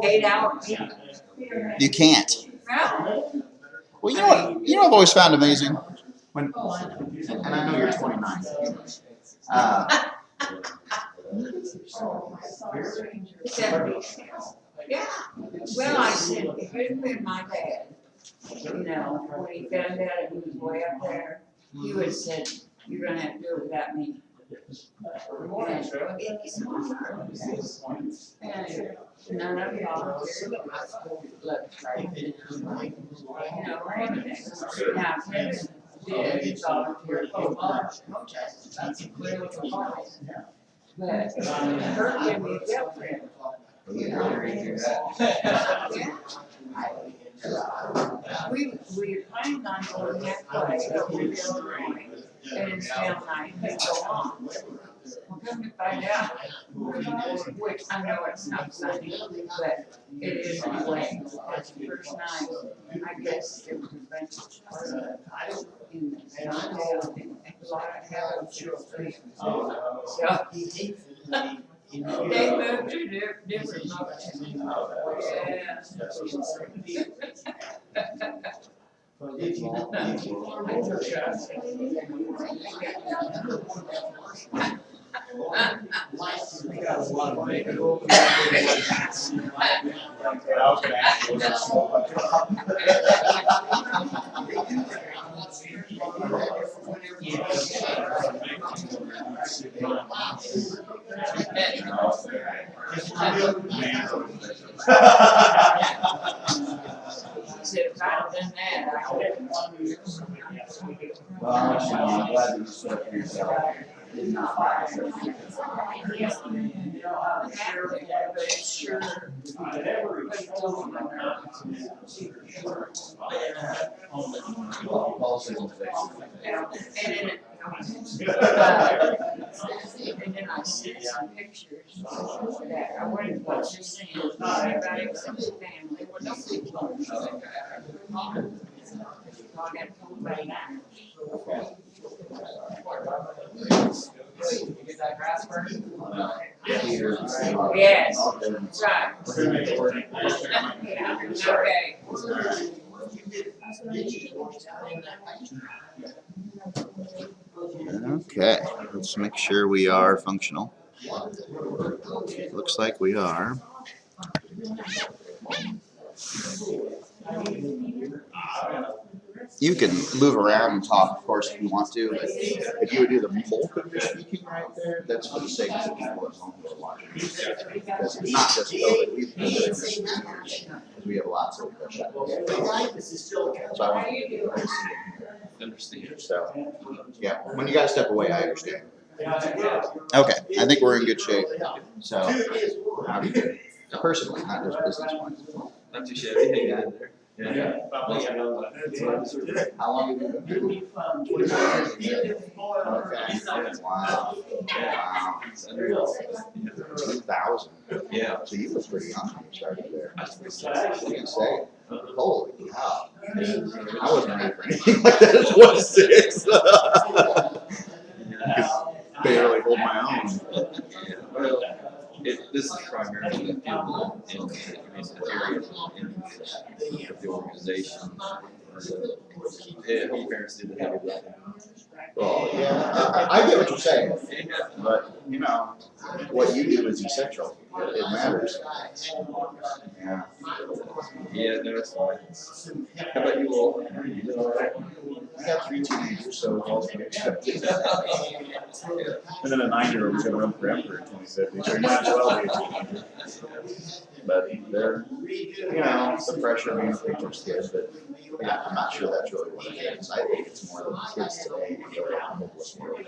8 hours. You can't. Well, Well, you know, I've always found amazing when, and I know you're 29. Yeah. Well, I said, if it had been my dad, when he found out he was way up there, he would have said, "You're gonna have to do it without me." And it's hard. And none of y'all look right. Or anything. Now, Kevin did volunteer for protests. That's clearly a cause. But Kurt gave me a girlfriend. We planned on going halfway over the Illinois, and it's still night, and go on. Well, come to find out, which I know it's not sunny, but it is anyway. That's the first night, I guess it was a bunch of in the downtown, and a lot of hell. So, they moved to different locations. If I'd done that, I would have. Well, I'm glad that you stood up for yourself. And then I sent some pictures that I wouldn't want to see everybody except the family. Well, no people. I got told by that. You get that grass burn? Yes, right. Yeah, okay. Okay, let's make sure we are functional. Looks like we are. You can move around and talk, of course, if you want to, but if you would do the bulk of your speaking right there, that's for the sake of the people at home who are watching. Because it's not just COVID, we've been doing this for years, because we have lots of questions. So I want you to see it. Understand. So, yeah, when you gotta step away, I understand. Okay, I think we're in good shape. So, how do you do? Personally, not just business-wise. Not too shabby. Hang in there. Yeah. How long have you been doing it? 25 years. Okay. Wow. Wow. 2000. Yeah. So you were pretty young when you started there. I was gonna say, holy cow. I wasn't ready for anything like that at 26. Could barely hold my own. Yeah. Well, this is primarily in the area of the organization. Yeah, home parents do the heavy lifting. Well, yeah, I get what you're saying, but you know, what you do is essential. It matters. Yeah. Yeah, no, it's fine. How about you all? You doing all right? I got 3 teenagers, so it's all good. And then a 9-year-old who's going to run for emperor in 2050, so he might as well be a teenager. But they're, you know, the pressure being a preacher's kid, but yeah, I'm not sure that's really what it is. I think it's more the kids today who go around the hopeless world. I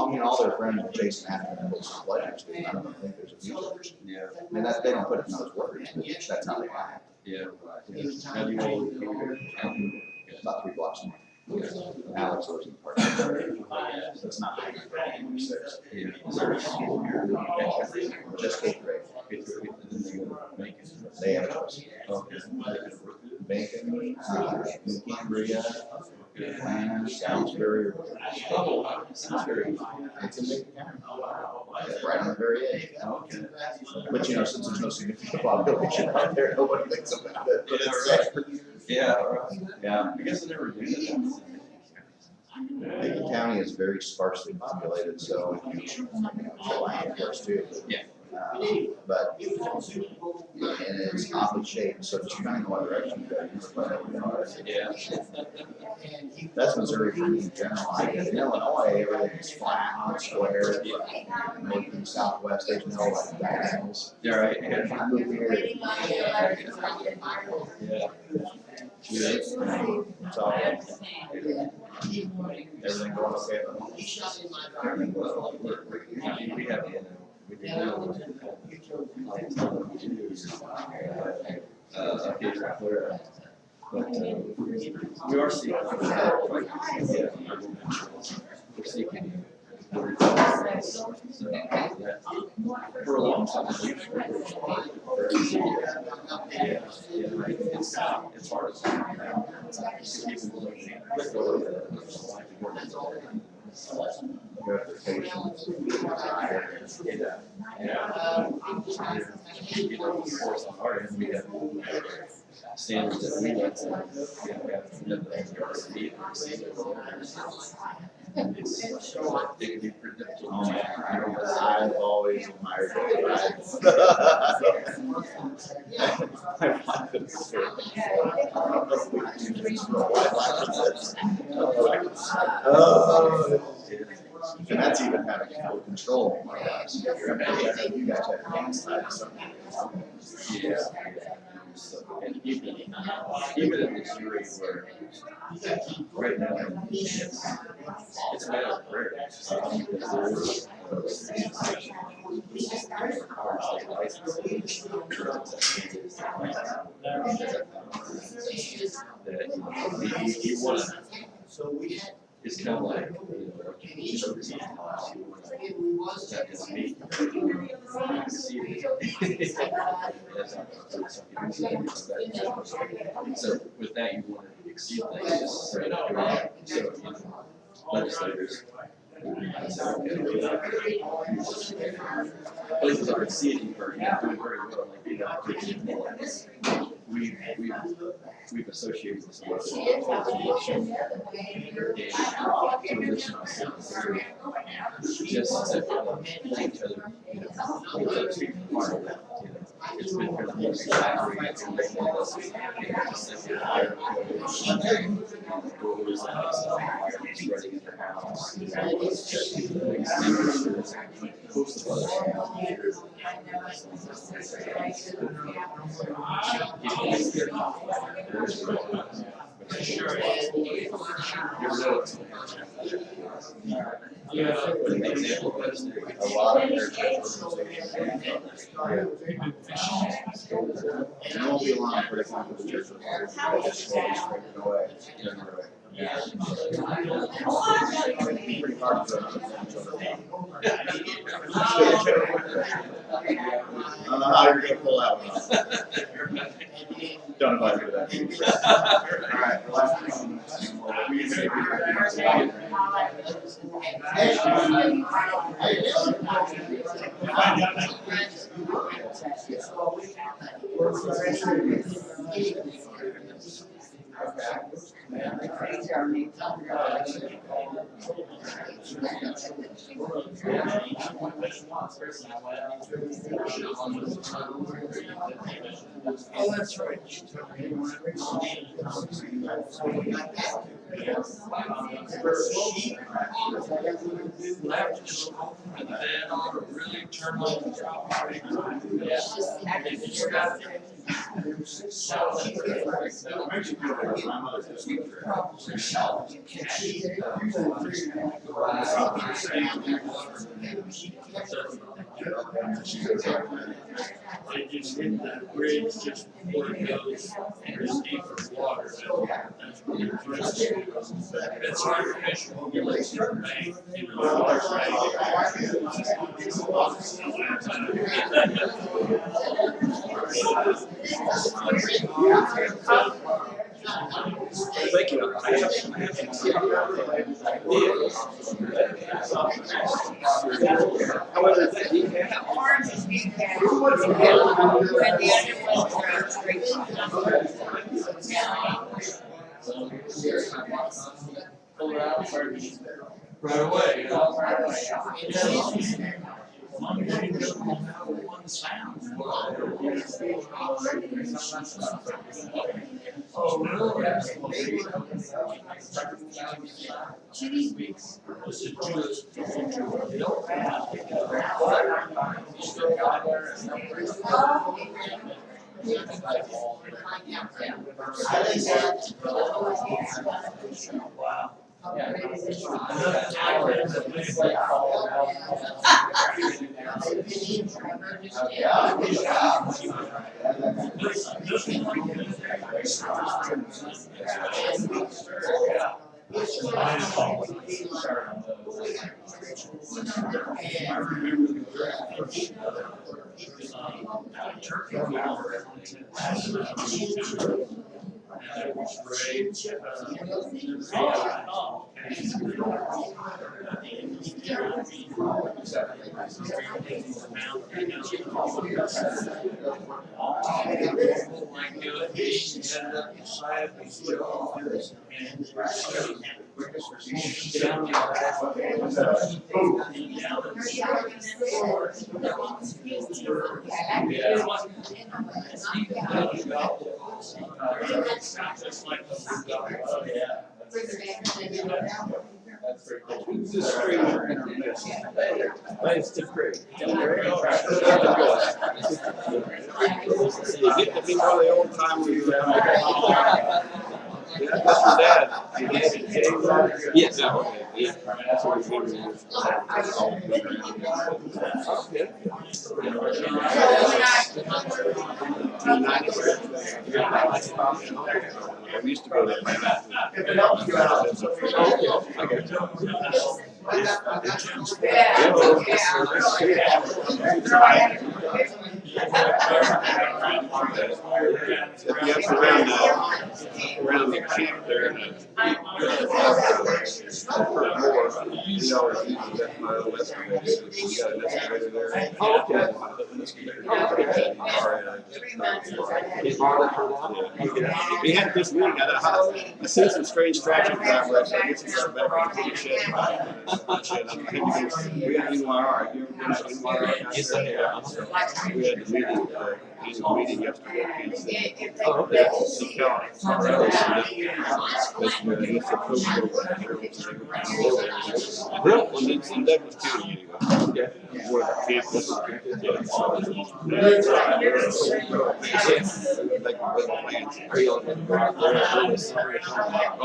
mean, all their friends are chasing after them with pleasures, I don't think there's a future. Yeah. I mean, they don't put it in those words, but that's how they act. Yeah. How do you all It's about 3 blocks from here. Alex lives in the park. So it's not very good. Yeah. Just Cape Ray. They have those. Okay. Bacon, New Cambria, And sounds very, Sounds very. it's a big county. It's right on the very edge. Okay. But you know, since there's no significant population out there, nobody thinks about it, but it's safe. Yeah, right. Yeah, I guess I never knew that. Lincoln County is very sparsely populated, so, Cheyenne, of course, too. Yeah. But, and it's oddly shaped, so just kind of know what direction you go, you just let it go. Yeah. That's Missouri for me in general. In Illinois, everything's flat and square, north and southwest, there's no like diagonals. Yeah, right. If I move here, Yeah. it's all, everything going okay at the moment. We have, we we are seeking. We're seeking. For a long time. It's hard. Your patience, desire. Of course, on our end, we have standards that we like to, it can be predictable. Oh man, I've always admired those rides. I find it and that's even having full control of my lives. You guys have hands tied, so. Yeah. And even in this jury where right now it's a matter of prayer. Because that you want to. It's kind of like, you know, that is me. So with that, you want to exceed things. So legislators. Places are exceeding for doing very well, like you know, we've associated this with just to hold each other, you know, speak part of that, you know. It's been for the most collaborating and making us, you know, just like the fire doors and spreading in their house, host of others. A lot of their and it won't be long for the company to just scrape it away. Yeah. It'd be pretty hard to do it. I don't know how you're gonna pull that one off. Don't invite me to that. All right, last one. Oh, that's right. And then really turn on the traffic. They just hit the bridge just before it goes and it's deep for water. It's artificial. Right? You know, water's Thank you. I have the other ones are straight. Pull it out, right away, you know? Right away. Oh, really? Wow. Nice, did great. Getting to be one of the old timers. Yeah, that's your dad. Yes. Okay. Yeah. That's what he's doing. Okay. I used to go there. If it helps you out. Okay. If you have around the camp there, more, you know, that's my old excavator. You got an excavator there. Oh, okay. We had this week. I see some strange tracking progress. I guess it's back in the shed. We got NYR. You ever been to NYR? Yes, I have. We had the meeting, annual meeting yesterday. Oh, okay. Colorado. It's a program. Well, it's in Douglas County. Okay. Where the campus. Like plans. Are you on the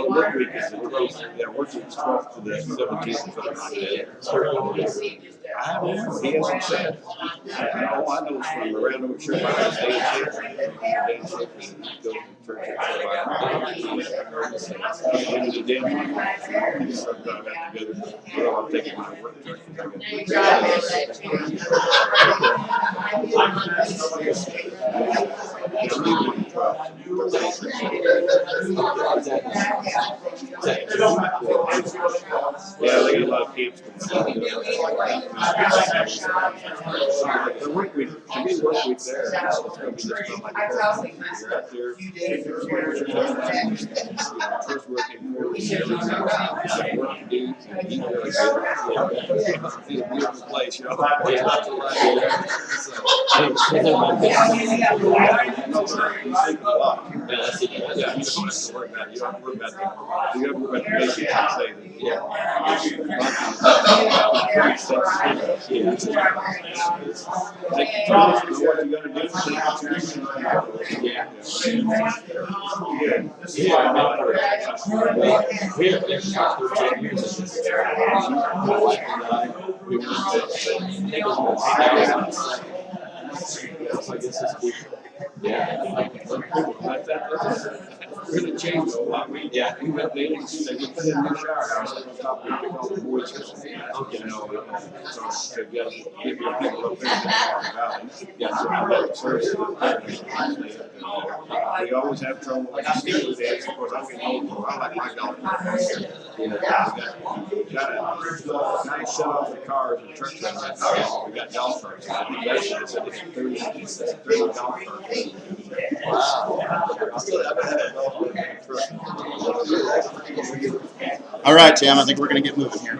work week is the 12th. Yeah, work week is 12th to the 17th. I don't know. He hasn't said. Oh, I know it's from around over church. Goes to church at the damn I'm taking my work. Yeah, they get a lot of camps. The work week, to me, work week there, it's going to be just like you're out there, first working for work to do, eat really good. It's a beautiful place, you know. Yeah, you don't have to worry about it. You don't have to worry about that. You have to worry about the basics and say that. Take the time to know what you got to do. really changed a lot. We went daily, they put in the shower house on top of all the boys. You know, so to get your people up there in the valley. Yeah, so we got services. We always have trouble with the of course, I'm getting old, I like my golf. You know, we got a nice shut off the cars and trucks right now. We got golf carts. It's 30 golf carts. All right, Tim, I think we're going to get moving here.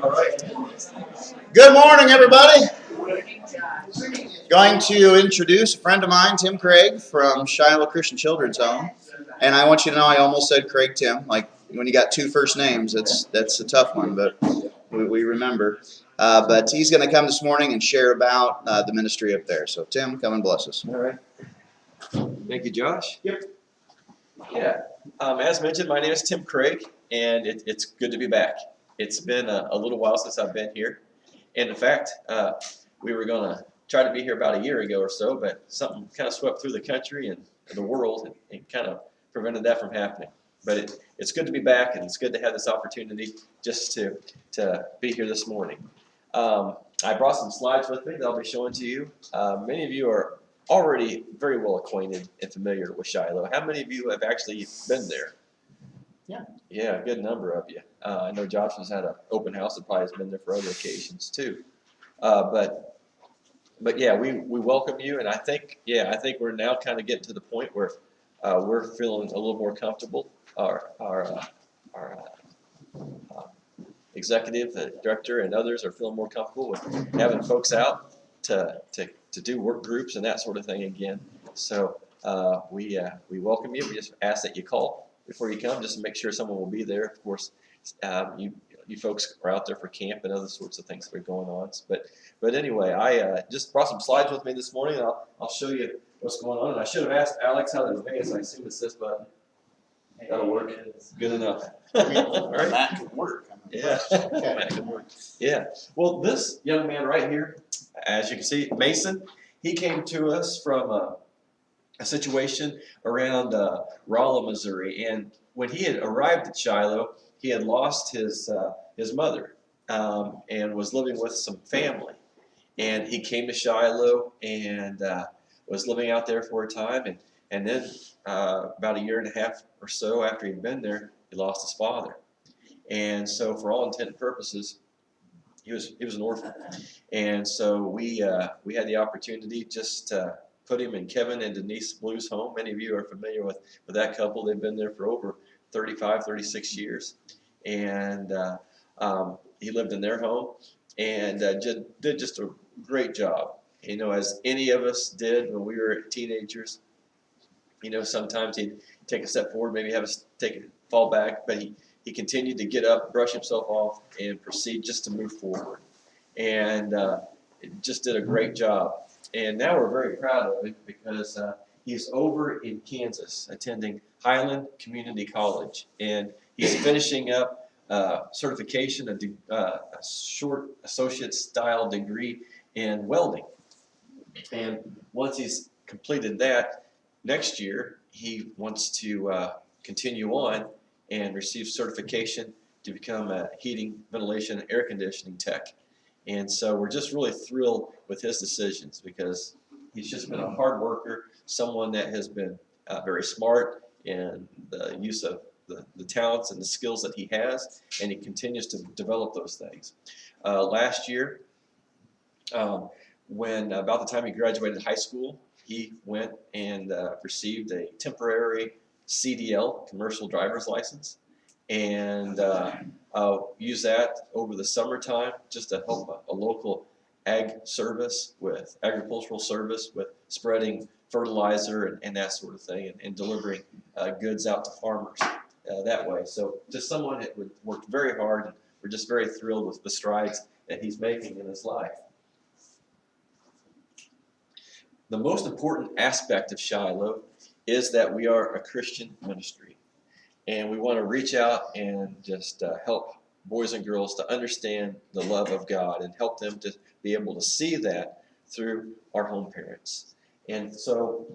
Good morning, everybody. Going to introduce a friend of mine, Tim Craig from Shiloh Christian Children's Home. And I want you to know I almost said Craig Tim. Like when you got two first names, that's a tough one, but we remember. But he's going to come this morning and share about the ministry up there. So Tim, come and bless us. All right. Thank you, Josh. Yep. Yeah. As mentioned, my name is Tim Craig, and it's good to be back. It's been a little while since I've been here. And in fact, we were going to try to be here about a year ago or so, but something kind of swept through the country and the world and kind of prevented that from happening. But it's good to be back, and it's good to have this opportunity just to be here this morning. I brought some slides with me that I'll be showing to you. Many of you are already very well acquainted and familiar with Shiloh. How many of you have actually been there? Yeah, a good number of you. I know Josh has had an open house and probably has been there for other occasions too. But yeah, we welcome you, and I think we're now kind of getting to the point where we're feeling a little more comfortable. Our executive, the director, and others are feeling more comfortable with having folks out to do work groups and that sort of thing again. So we welcome you. We just ask that you call before you come, just to make sure someone will be there. Of course, you folks are out there for camp and other sorts of things that are going on. But anyway, I just brought some slides with me this morning. And I'll show you what's going on. And I should have asked Alex how to advance. I assume it's this button. That'll work. Good enough. All right. That could work. Yeah. That could work. Yeah. Well, this young man right here, as you can see, Mason, he came to us from a situation around Rolla, Missouri, and when he had arrived at Shiloh, he had lost his mother and was living with some family, and he came to Shiloh and was living out there for a time, and then about a year and a half or so after he'd been there, he lost his father, and so for all intent and purposes, he was an orphan, and so we had the opportunity just to put him in Kevin and Denise Blue's home. Many of you are familiar with that couple. They've been there for over 35, 36 years. And he lived in their home and did just a great job. You know, as any of us did when we were teenagers, you know, sometimes he'd take a step forward, maybe have us fall back, but he continued to get up, brush himself off, and proceed just to move forward. And just did a great job. And now we're very proud of him because he's over in Kansas attending Highland Community College. And he's finishing up certification, a short associate-style degree in welding. And once he's completed that, next year he wants to continue on and receive certification to become a heating, ventilation, and air conditioning tech. And so we're just really thrilled with his decisions because he's just been a hard worker, someone that has been very smart in the use of the talents and the skills that he has, and he continues to develop those things. Last year, when about the time he graduated high school, he went and received a temporary CDL, commercial driver's license, and use that over the summertime just to help a local agricultural service with spreading fertilizer and that sort of thing, and delivering goods out to farmers that way. So just someone that worked very hard, and we're just very thrilled with the strides that he's making in his life. The most important aspect of Shiloh is that we are a Christian ministry. And we want to reach out and just help boys and girls to understand the love of God and help them to be able to see that through our home parents. And so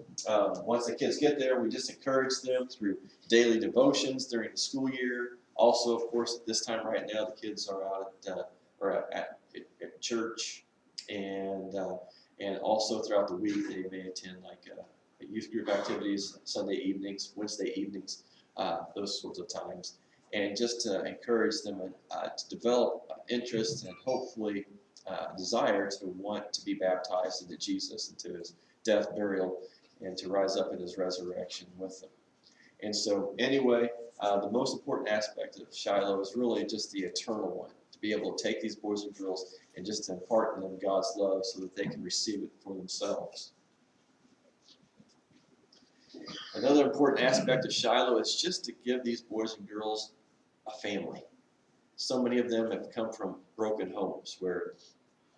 once the kids get there, we just encourage them through daily devotions during the school year. Also, of course, at this time right now, the kids are out at church, and also throughout the week they may attend like youth group activities, Sunday evenings, Wednesday evenings, those sorts of times, and just to encourage them to develop interest and hopefully desire to want to be baptized into Jesus, into his death, burial, and to rise up in his resurrection with them. And so anyway, the most important aspect of Shiloh is really just the eternal one, to be able to take these boys and girls and just to impart in them God's love so that they can receive it for themselves. Another important aspect of Shiloh is just to give these boys and girls a family. So many of them have come from broken homes where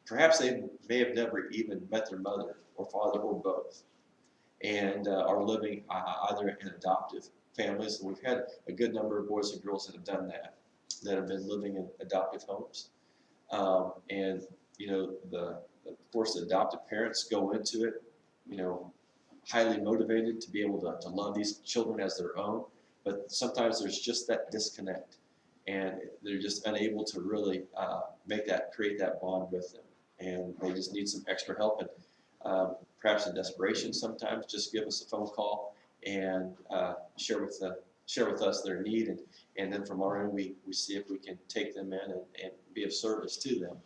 perhaps they may have never even met their mother or father or both, and are living either in adoptive families. And we've had a good number of boys and girls that have done that have been living in adoptive homes. And you know, of course, the adoptive parents go into it, you know, highly motivated to be able to love these children as their own, but sometimes there's just that disconnect, and they're just unable to really create that bond with them, and they just need some extra help. And perhaps in desperation, sometimes just give us a phone call and share with us their need, and then from our end we see if we can take them in and be of service to them.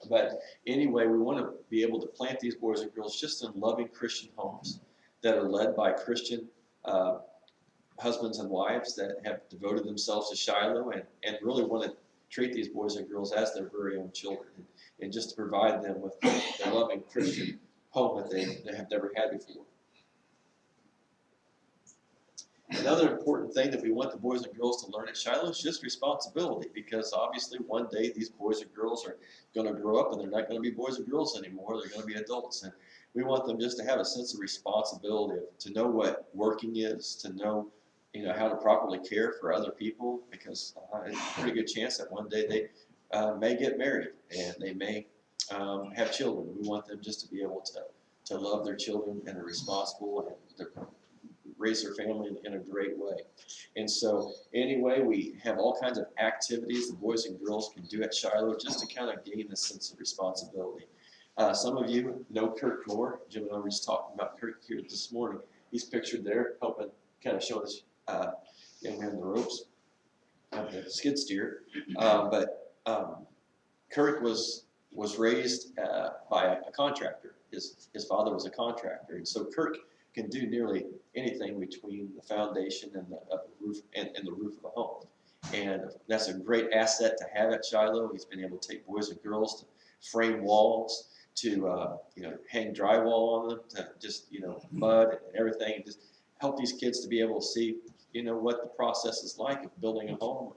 But anyway, we want to be able to plant these boys and girls just in loving Christian homes that are led by Christian husbands and wives that have devoted themselves to Shiloh and really want to treat these boys and girls as their very own children, and just to provide them with the loving Christian home that they have never had before. Another important thing that we want the boys and girls to learn at Shiloh is just responsibility, because obviously one day these boys and girls are going to grow up and they're not going to be boys and girls anymore. They're going to be adults, and we want them just to have a sense of responsibility, to know what working is, to know, you know, how to properly care for other people, because it's a pretty good chance that one day they may get married and they may have children. We want them just to be able to love their children in a responsible and raise their family in a great way. And so anyway, we have all kinds of activities the boys and girls can do at Shiloh just to kind of gain this sense of responsibility. Some of you know Kirk Moore. Jim and I were just talking about Kirk here this morning. He's pictured there, helping kind of show us young man the ropes of the skid steer. But Kirk was raised by a contractor. His father was a contractor, and so Kirk can do nearly anything between the foundation and the roof and the roof of a home. And that's a great asset to have at Shiloh. He's been able to take boys and girls to frame walls, to you know, hang drywall on them, to just, you know, mud and everything, and just help these kids to be able to see, you know, what the process is like of building a home,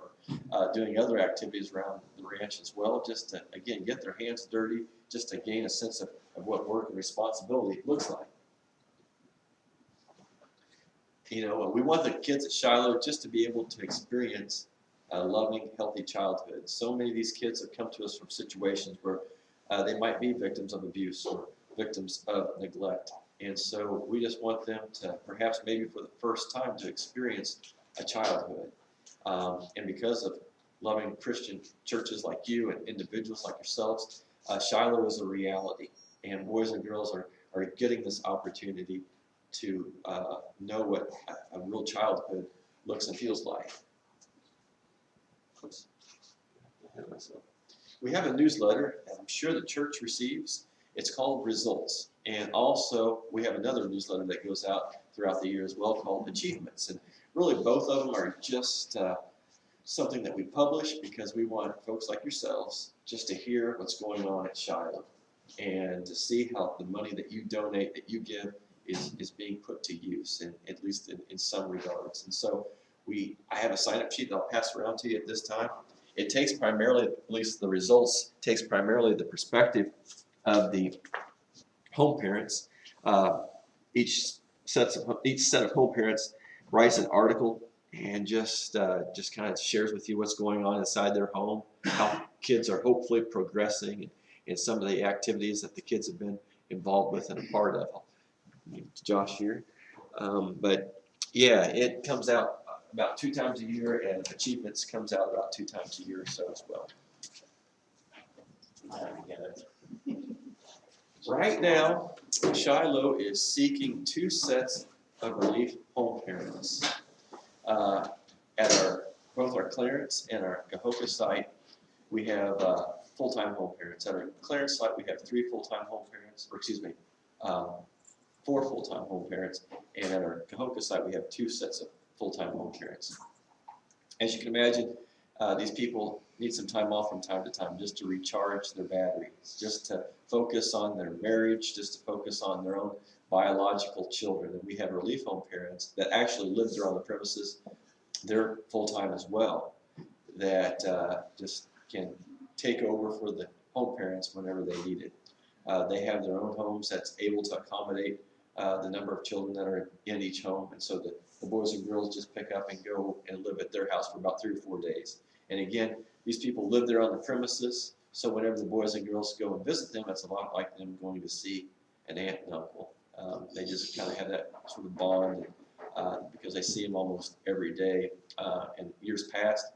or doing other activities around the ranch as well, just to, again, get their hands dirty, just to gain a sense of what work and responsibility looks like. You know, we want the kids at Shiloh just to be able to experience a loving, healthy childhood. So many of these kids have come to us from situations where they might be victims of abuse or victims of neglect. And so we just want them to, perhaps maybe for the first time, to experience a childhood. And because of loving Christian churches like you and individuals like yourselves, Shiloh is a reality. And boys and girls are getting this opportunity to know what a real childhood looks and feels like. Oops. We have a newsletter that I'm sure the church receives. It's called Results. And also we have another newsletter that goes out throughout the year as well called Achievements. And really both of them are just something that we publish because we want folks like yourselves just to hear what's going on at Shiloh and to see how the money that you donate, that you give, is being put to use, at least in some regards. And so I have a sign-up sheet that I'll pass around to you at this time. It takes primarily, at least the results, takes primarily the perspective of the home parents. Each set of home parents writes an article and just kind of shares with you what's going on inside their home, how kids are hopefully progressing, and some of the activities that the kids have been involved with and a part of. I'll Josh here. But yeah, it comes out about 2 times a year, and Achievements comes out about 2 times a year or so as well. Right now, Shiloh is seeking 2 sets of relief home parents. At both our Clarence and our Cahokia site, we have full-time home parents. At our Clarence site, we have 3 full-time home parents, or excuse me, 4 full-time home parents. And at our Cahokia site, we have 2 sets of full-time home parents. As you can imagine, these people need some time off from time to time just to recharge their batteries, just to focus on their marriage, just to focus on their own biological children. And we have relief home parents that actually live there on the premises. They're full-time as well, that just can take over for the home parents whenever they need it. They have their own homes that's able to accommodate the number of children that are in each home, and so the boys and girls just pick up and go and live at their house for about 3 or 4 days. And again, these people live there on the premises, so whenever the boys and girls go and visit them, it's a lot like them going to see an aunt and uncle. They just kind of have that sort of bond because they see them almost every day. In years past,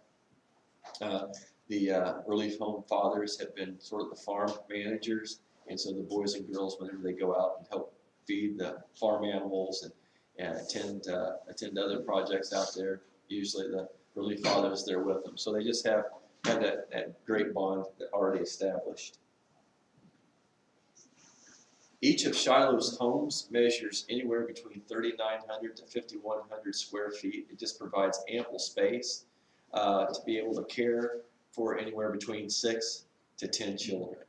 the relief home fathers have been sort of the farm managers, and so the boys and girls, whenever they go out and help feed the farm animals and attend other projects out there, usually the relief father is there with them. So they just have that great bond already established. Each of Shiloh's homes measures anywhere between 3,900 to 5,100 square feet. It just provides ample space to be able to care for anywhere between 6 to 10 children.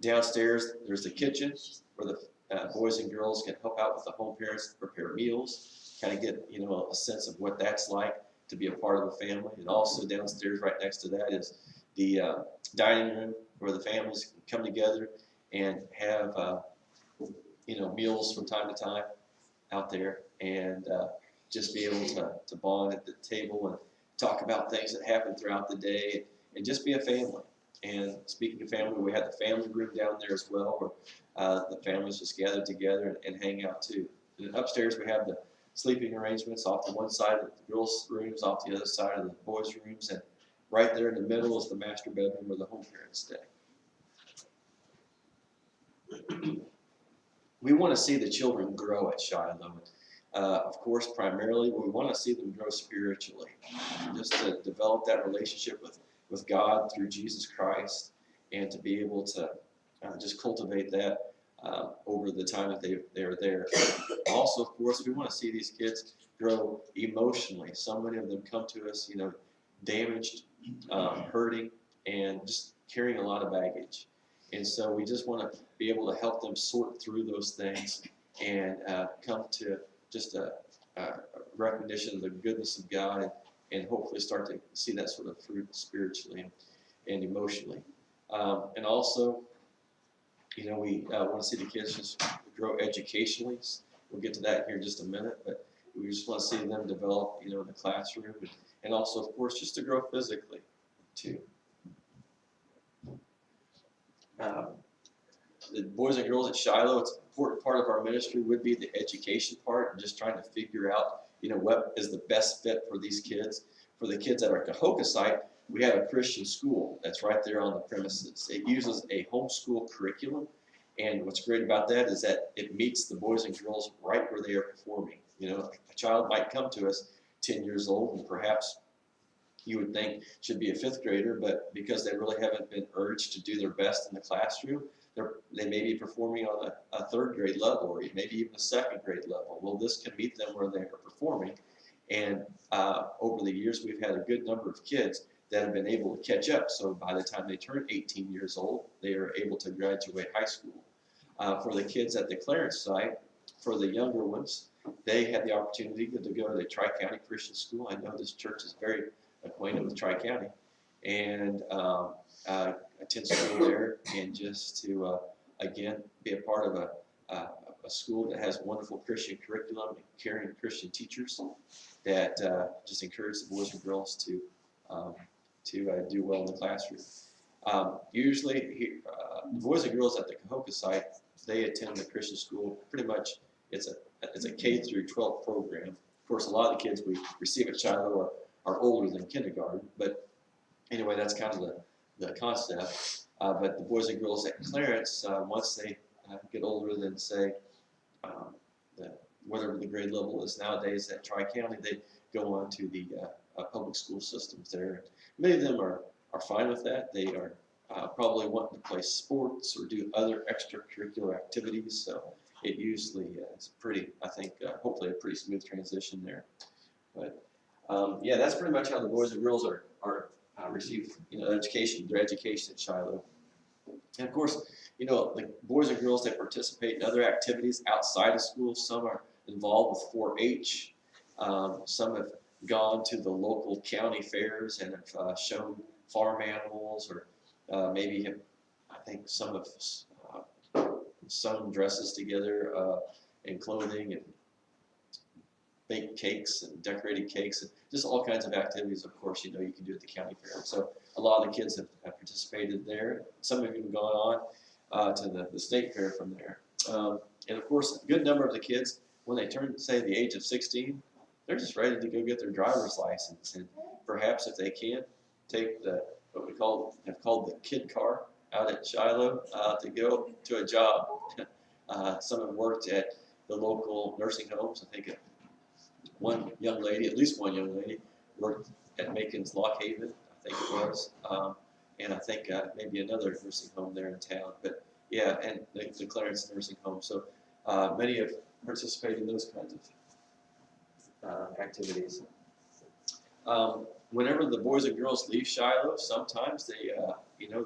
Downstairs, there's the kitchen where the boys and girls can help out with the home parents, prepare meals, kind of get a sense of what that's like to be a part of the family. And also downstairs, right next to that, is the dining room where the families can come together and have meals from time to time out there, and just be able to bond at the table and talk about things that happen throughout the day, and just be a family. And speaking of family, we have the family room down there as well, where the families just gather together and hang out too. And upstairs we have the sleeping arrangements off the one side of the girls' rooms, off the other side of the boys' rooms, and right there in the middle is the master bedroom where the home parents stay. We want to see the children grow at Shiloh. Of course, primarily we want to see them grow spiritually, just to develop that relationship with God through Jesus Christ, and to be able to just cultivate that over the time that they're there. Also, of course, we want to see these kids grow emotionally. So many of them come to us, damaged, hurting, and just carrying a lot of baggage. And so we just want to be able to help them sort through those things and come to just a recognition of the goodness of God, and hopefully start to see that sort of fruit spiritually and emotionally. And also, we want to see the kids just grow educationally. We'll get to that here in just a minute, but we just want to see them develop, in the classroom, and also, of course, just to grow physically too. The boys and girls at Shiloh, it's an important part of our ministry would be the education part, and just trying to figure out, what is the best fit for these kids. For the kids at our Cahokia site, we have a Christian school that's right there on the premises. It uses a homeschool curriculum, and what's great about that is that it meets the boys and girls right where they are performing. A child might come to us 10 years old, and perhaps you would think should be a 5th grader, but because they really haven't been urged to do their best in the classroom, they may be performing on a 3rd grade level, or maybe even a 2nd grade level. Well, this can meet them where they are performing, and over the years we've had a good number of kids that have been able to catch up, so by the time they turn 18 years old, they are able to graduate high school. For the kids at the Clarence site, for the younger ones, they had the opportunity to go to the Tri-County Christian School. I know this church is very acquainted with Tri-County, and attend school there, and just to again be a part of a school that has wonderful Christian curriculum and caring Christian teachers that just encourage the boys and girls to do well in the classroom. Usually, the boys and girls at the Cahokia site, they attend the Christian school pretty much it's a K through 12 program. Of course, a lot of the kids we receive at Shiloh are older than kindergarten, but anyway, that's kind of the concept. But the boys and girls at Clarence, once they get older than say whatever the grade level is nowadays at Tri-County, they go on to the public school systems there. Many of them are fine with that. They are probably wanting to play sports or do other extracurricular activities. So it usually is pretty, I think, hopefully a pretty smooth transition there. But yeah, that's pretty much how the boys and girls are receive education, their education at Shiloh. And of course, the boys and girls that participate in other activities outside of school, some are involved with 4-H. Some have gone to the local county fairs and have shown farm animals, or maybe I think some have sewn dresses together and clothing and baked cakes and decorated cakes and just all kinds of activities. Of course, you can do at the county fair. So a lot of the kids have participated there. Some have even gone on to the state fair from there. And of course, a good number of the kids, when they turn, say, the age of 16, they're just ready to go get their driver's license. And perhaps if they can, take what we have called the kid car out at Shiloh to go to a job. Some have worked at the local nursing homes. I think one young lady, at least one young lady, worked at Macon's Lock Haven, I think it was. And I think maybe another nursing home there in town. But yeah, and the Clarence Nursing Home. So many have participated in those kinds of activities. Whenever the boys and girls leave Shiloh, sometimes they,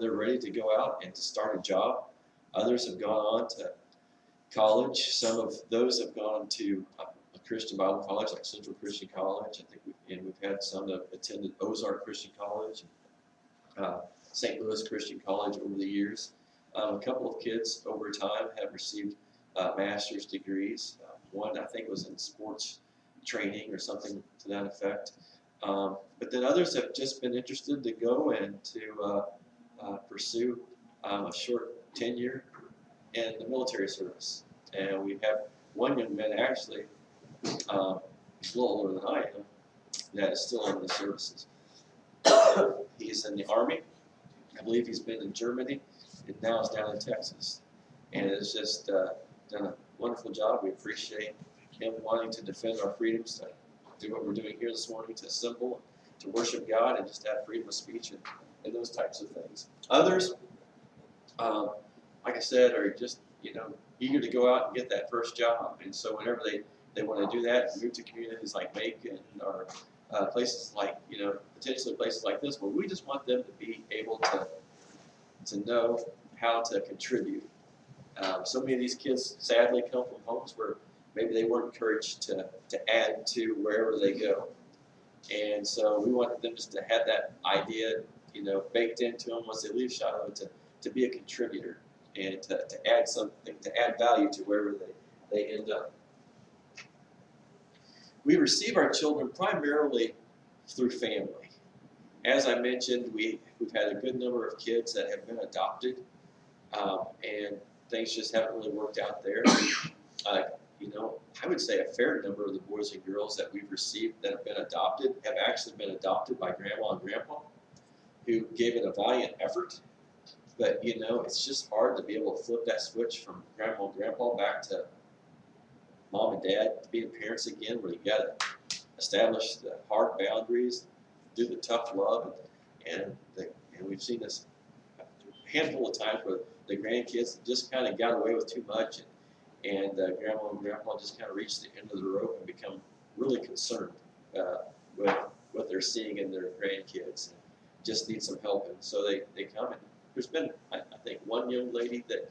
they're ready to go out and to start a job. Others have gone on to college. Some of those have gone to a Christian Bible college like Central Christian College. I think we've had some that attended Ozark Christian College, St. Louis Christian College over the years. A couple of kids over time have received master's degrees. One I think was in sports training or something to that effect. But then others have just been interested to go and to pursue a short tenure in the military service. And we have one young man actually, he's a little older than I am, that is still in the services. He's in the Army. I believe he's been in Germany and now is down in Texas. And has just done a wonderful job. We appreciate him wanting to defend our freedoms, to do what we're doing here this morning, to assemble, to worship God, and just have freedom of speech and those types of things. Others, like I said, are just eager to go out and get that first job. And so whenever they want to do that, move to communities like Macon or places like, potentially places like this, where we just want them to be able to know how to contribute. So many of these kids sadly come from homes where maybe they weren't encouraged to add to wherever they go. And so we want them just to have that idea, baked into them once they leave Shiloh, to be a contributor and to add something, to add value to wherever they end up. We receive our children primarily through family. As I mentioned, we've had a good number of kids that have been adopted, and things just haven't really worked out there. I would say a fair number of the boys and girls that we've received that have been adopted have actually been adopted by Grandma and Grandpa, who gave it a valiant effort. But, it's just hard to be able to flip that switch from Grandma and Grandpa back to Mom and Dad, being parents again, where you got to establish the hard boundaries, do the tough love, and we've seen this a handful of times where the grandkids just kind of got away with too much, and Grandma and Grandpa just kind of reach the end of the rope and become really concerned with what they're seeing in their grandkids, and just need some help. And so they come, and there's been, I think, one young lady that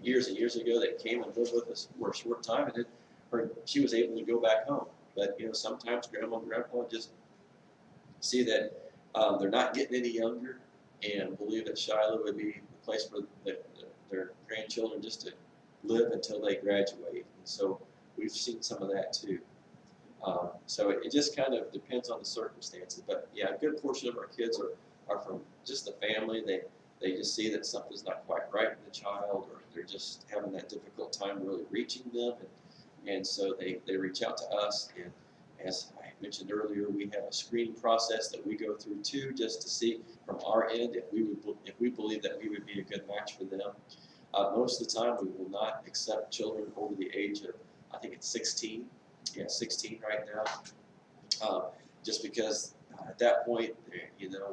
years and years ago that came and lived with us for a short time, and then she was able to go back home. But sometimes Grandma and Grandpa just see that they're not getting any younger, and believe that Shiloh would be the place for their grandchildren just to live until they graduate. And so we've seen some of that too. So it just kind of depends on the circumstances. But yeah, a good portion of our kids are from just the family. They just see that something's not quite right with the child, or they're just having that difficult time really reaching them. And so they reach out to us, and as I mentioned earlier, we have a screening process that we go through too, just to see from our end if we believe that we would be a good match for them. Most of the time, we will not accept children over the age of, I think it's 16. Yeah, 16 right now. Just because at that point,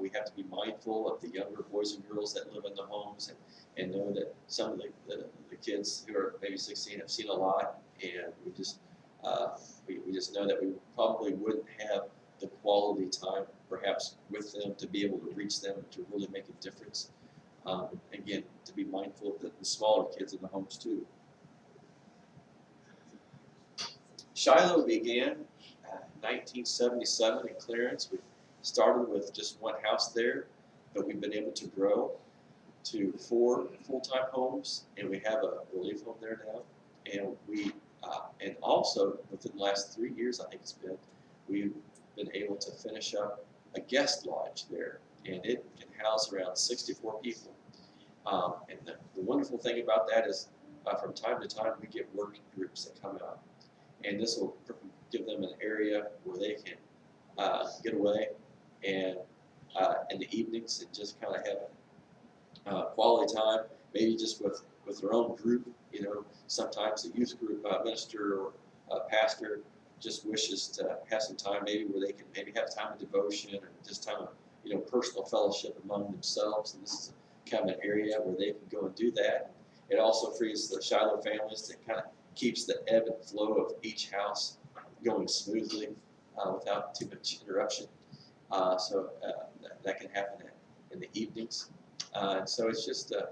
we have to be mindful of the younger boys and girls that live in the homes, and know that some of the kids who are maybe 16 have seen a lot, and we just know that we probably wouldn't have the quality time perhaps with them to be able to reach them and to really make a difference. Again, to be mindful of the smaller kids in the homes too. Shiloh began 1977 in Clarence. We started with just one house there, but we've been able to grow to 4 full-time homes, and we have a relief home there now. And also within the last 3 years, I think it's been, we've been able to finish up a guest lodge there, and it can house around 64 people. And the wonderful thing about that is from time to time we get work groups that come out, and this will give them an area where they can get away and in the evenings and just kind of have quality time, maybe just with their own group. Sometimes a youth group minister or pastor just wishes to have some time maybe where they can maybe have time of devotion or just time of personal fellowship among themselves, and this is kind of an area where they can go and do that. It also frees the Shiloh families to kind of keeps the ebb and flow of each house going smoothly without too much interruption. So that can happen in the evenings. And so it's just a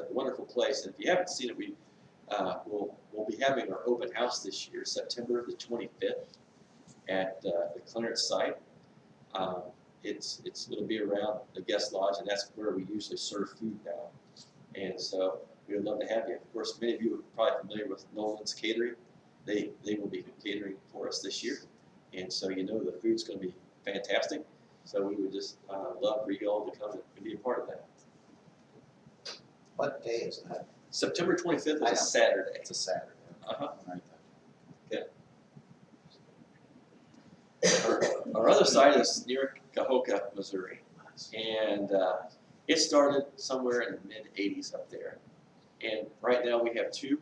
wonderful place. And if you haven't seen it, we'll be having our open house this year, September the 25th, at the Clarence site. It'll be around the guest lodge, and that's where we usually serve food now. And so we would love to have you. Of course, many of you are probably familiar with Nolan's Catering. They will be catering for us this year, and so the food's going to be fantastic. So we would just love for you all to come and be a part of that. What day is that? September 25th is I know. a Saturday. It's a Saturday. Uh-huh. Right. Our other site is near Cahokia, Missouri, and it started somewhere in the mid-'80s up there. And right now we have 2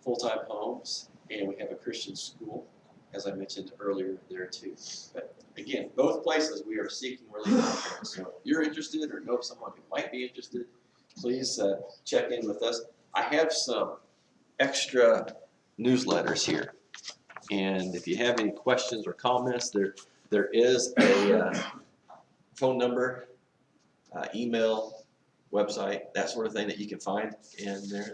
full-time homes, and we have a Christian school, as I mentioned earlier there too. But again, both places we are seeking relief. So if you're interested or know of someone who might be interested, please check in with us. I have some extra newsletters here, and if you have any questions or comments, there is a phone number, email, website, that sort of thing that you can find in there.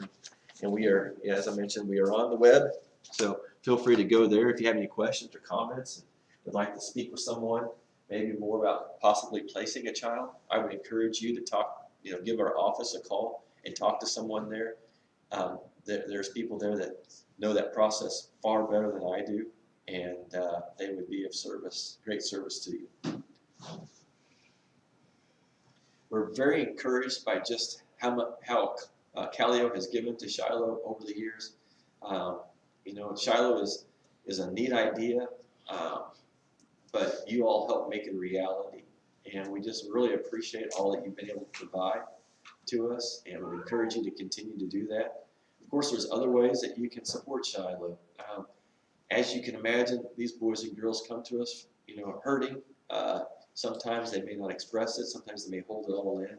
And we are, as I mentioned, we are on the web, so feel free to go there if you have any questions or comments and would like to speak with someone, maybe more about possibly placing a child. I would encourage you to talk, give our office a call and talk to someone there. There's people there that know that process far better than I do, and they would be of service, great service to you. We're very encouraged by just how Callio has given to Shiloh over the years. Shiloh is a neat idea, but you all help make it a reality. And we just really appreciate all that you've been able to provide to us, and we encourage you to continue to do that. Of course, there's other ways that you can support Shiloh. As you can imagine, these boys and girls come to us, hurting. Sometimes they may not express it. Sometimes they may hold it all in.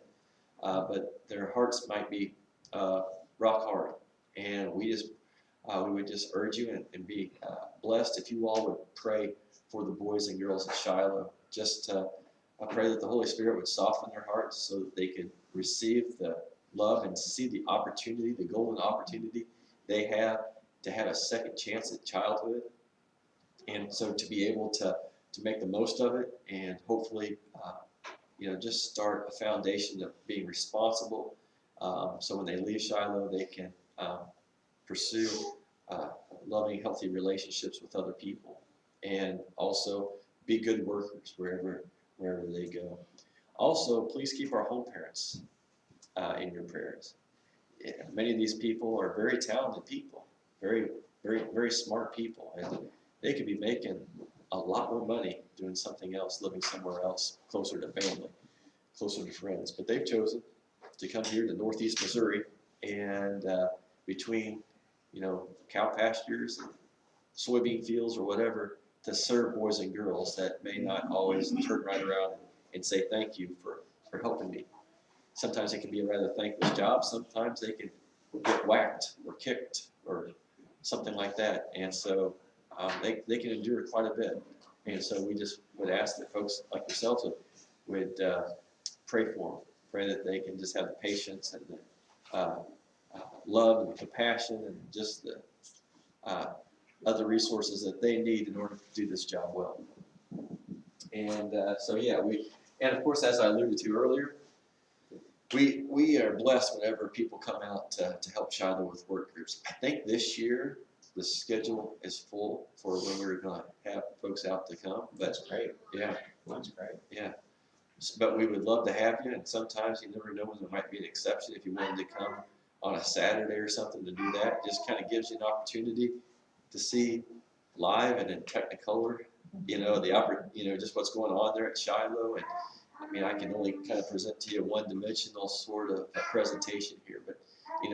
But their hearts might be rock hard. And we would just urge you and be blessed if you all would pray for the boys and girls at Shiloh. I pray that the Holy Spirit would soften their hearts so that they could receive the love and see the opportunity, the golden opportunity they have to have a second chance at childhood. And so to be able to make the most of it, and hopefully, just start a foundation of being responsible. So when they leave Shiloh, they can pursue loving, healthy relationships with other people, and also be good workers wherever they go. Also, please keep our home parents in your prayers. Many of these people are very talented people, very very, very smart people, and they could be making a lot more money doing something else, living somewhere else, closer to family, closer to friends. But they've chosen to come here to Northeast Missouri, and between, cow pastures and soybean fields or whatever, to serve boys and girls that may not always turn right around and say thank you for helping me. Sometimes it can be a rather thankless job. Sometimes they can get whacked or kicked or something like that. And so they can endure quite a bit. And so we just would ask that folks like yourselves would pray for them. Pray that they can just have the patience and the love and the compassion and just the other resources that they need in order to do this job well. And and of course, as I alluded to earlier, we are blessed whenever people come out to help Shiloh with work groups. I think this year the schedule is full for when we're going to have folks out to come. But That's great. yeah, That's great. yeah. But we would love to have you, and sometimes you never know when there might be an exception. If you wanted to come on a Saturday or something to do that, it just kind of gives you an opportunity to see live and in Technicolor, just what's going on there at Shiloh. And I mean, I can only kind of present to you a one-dimensional sort of a presentation here, but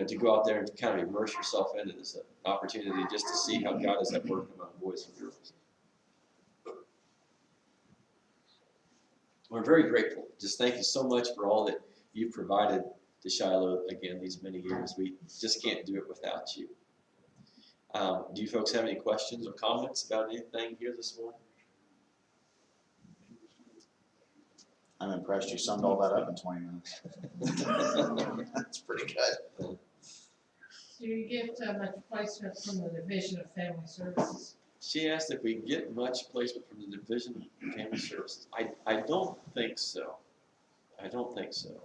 to go out there and kind of immerse yourself in it is an opportunity just to see how God is at work among boys and girls. We're very grateful. Just thank you so much for all that you've provided to Shiloh again these many years. We just can't do it without you. Do you folks have any questions or comments about anything here this morning? I'm impressed you summed all that up in 20 minutes. That's pretty good. Do you get much placement from the Division of Family Services? She asked if we get much placement from the Division of Family Services. I don't think so. I don't think so.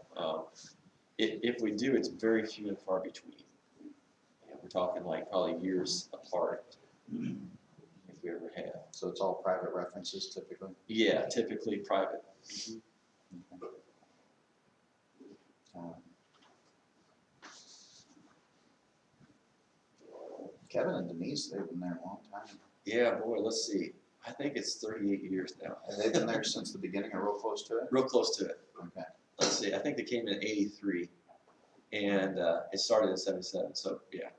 If we do, it's very few and far between. We're talking like probably years apart, if we ever have. So it's all private references typically? Yeah, typically private. Mm-hmm. Kevin and Denise, they've been there a long time. Yeah, boy, let's see. I think it's 38 years now. Have they been there since the beginning or real close to it? Real close to it. Okay. Let's see. I think they came in '83, and it started in '77. So yeah,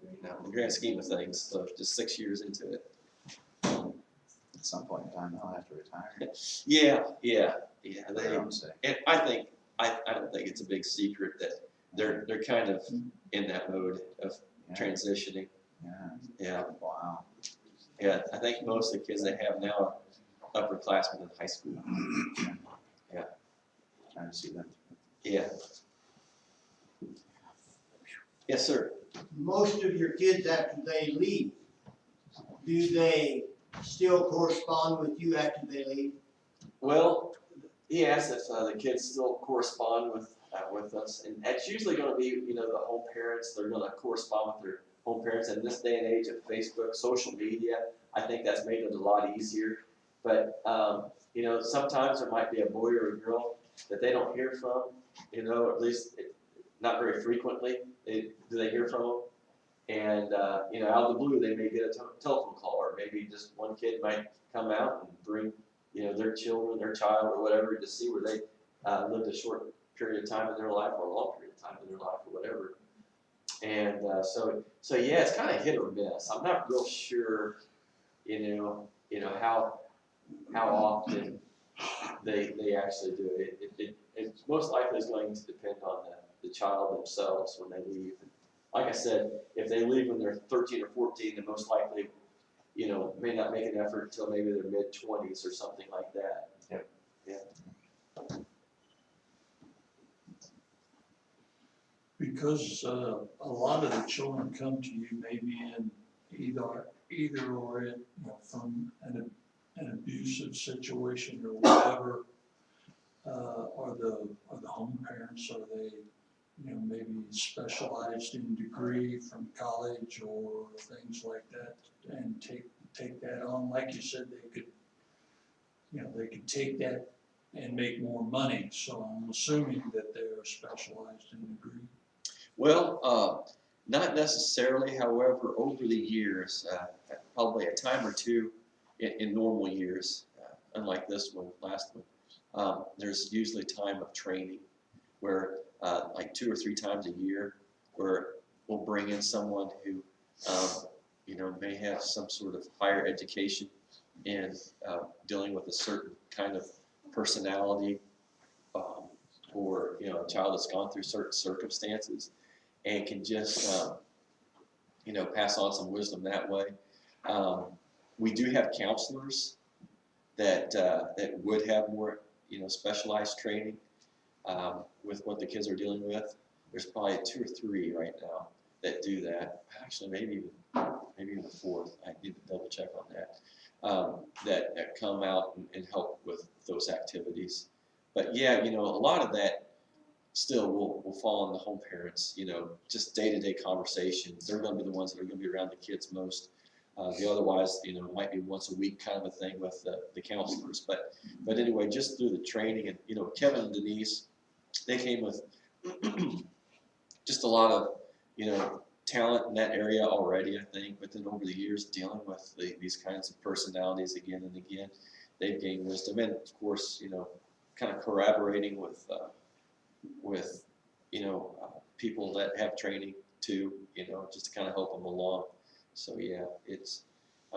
in the grand scheme of things, so just 6 years into it. At some point in time, they'll have to retire. Yeah. For their own sake. And I don't think it's a big secret that they're kind of in that mode of transitioning. Yeah. Wow. Yeah, I think most of the kids they have now are upperclassmen in high school. Yeah. Trying to see them. Yeah. Yes, sir. Most of your kids, after they leave, do they still correspond with you after they leave? Well, he asked if the kids still correspond with us, and that's usually going to be, the home parents. They're going to correspond with their home parents. And in this day and age of Facebook, social media, I think that's made it a lot easier. But sometimes there might be a boy or a girl that they don't hear from, or at least not very frequently. Do they hear from them? And out of the blue, they may get a telephone call, or maybe just one kid might come out and bring their children, their child, or whatever, to see where they lived a short period of time in their life, or a long period of time in their life, or whatever. And so yeah, it's kind of hit or miss. I'm not real sure, how often they actually do it. It's most likely is going to depend on the child themselves when they leave. Like I said, if they leave when they're 13 or 14, then most likely, may not make an effort until maybe their mid-20s or something like that. Yeah. Because a lot of the children come to you maybe in either or in, from an abusive situation or whatever. Are the home parents, are they maybe specialized in degree from college or things like that, and take that on? Like you said, they could take that and make more money. So I'm assuming that they're specialized in degree. Well, Not necessarily, however, over the years, probably a time or two in normal years, unlike this one, last one, there's usually time of training where like 2 or 3 times a year where we'll bring in someone who, may have some sort of higher education in dealing with a certain kind of personality, or, a child that's gone through certain circumstances and can just, pass on some wisdom that way. We do have counselors that would have more, specialized training with what the kids are dealing with. There's probably 2 or 3 right now that do that. Actually, maybe even 4. I need to double check on that. That come out and help with those activities. But yeah, a lot of that still will fall on the home parents, just day-to-day conversations. They're going to be the ones that are going to be around the kids most. The otherwise, it might be once a week kind of a thing with the counselors. But anyway, just through the training and, Kevin and Denise, they came with just a lot of, talent in that area already, I think. But then over the years, dealing with these kinds of personalities again and again, they've gained wisdom. And of course, kind of corroborating with people that have training too, just to kind of help them along. So yeah, it's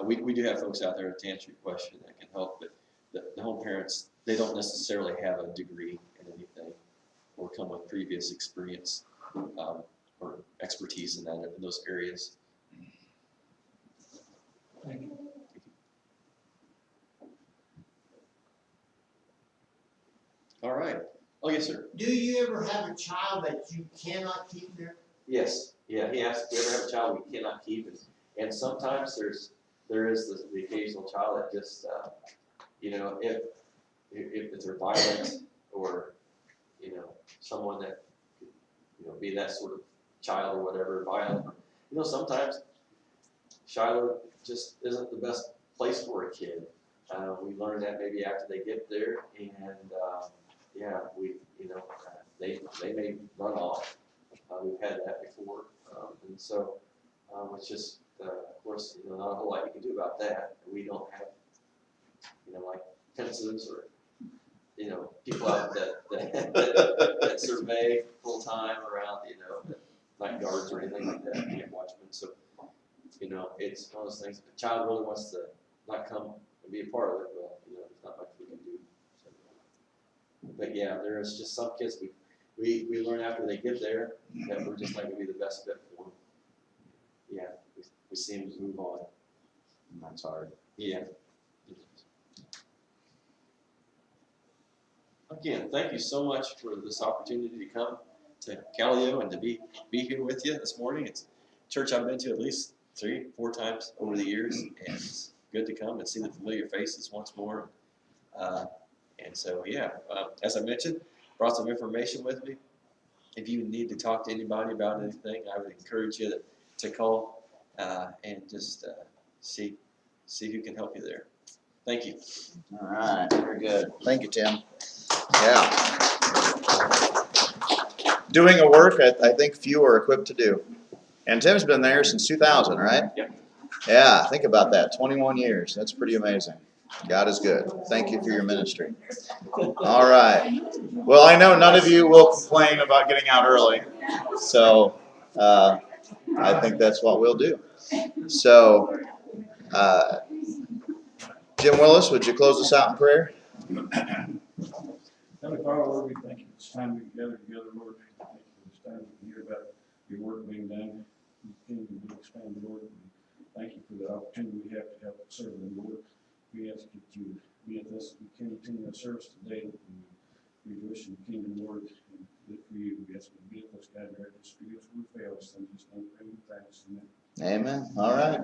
we do have folks out there to answer your question that can help, but the home parents, they don't necessarily have a degree in anything or come with previous experience or expertise in those areas. Thank you. All right. Oh, yes, sir. Do you ever have a child that you cannot keep there? Yes. Yeah, he asked if we ever have a child we cannot keep, and sometimes there is the occasional child that just if they're violent or someone that could be that sort of child or whatever, violent. Sometimes Shiloh just isn't the best place for a kid. We learn that maybe after they get there, and they may run off. We've had that before, and so it's just of course not a whole lot you can do about that. We don't have like fences or people out that survey full time around night guards or anything like that, camp watchmen. So it's one of those things. If a child really wants to not come and be a part of it, well, there's not much we can do. So, but yeah, there's just some kids we learn after they get there that we're just not going to be the best fit for them. Yeah, we see them move on. And that's hard. Yeah. Again, thank you so much for this opportunity to come to Callio and to be here with you this morning. It's a church I've been to at least 3-4 times over the years, and it's good to come and see the familiar faces once more. And so, yeah, as I mentioned, brought some information with me. If you need to talk to anybody about anything, I would encourage you to call and just see who can help you there. Thank you. All right, very good. Thank you, Tim. Yeah. Doing a work I think few are equipped to do. And Tim's been there since 2000, right? Yep. Yeah, think about that, 21 years. That's pretty amazing. God is good. Thank you for your ministry. All right. Well, I know none of you will complain about getting out early, so I think that's what we'll do. So, Jim Willis, would you close us out in prayer? Heavenly Father, Lord, we thank you for this time we gather together, Lord. Thank you for this time we can hear about your work being done. You continue to expand, Lord. Thank you for the opportunity we have to help serve the Lord. We ask that you be with us. We can continue our service today. We rejoice in the kingdom, Lord, and live for you. We ask you to be with us, God, direct us, forgive us when we fail us. In Jesus' name, pray with thanks. Amen. Amen. All right.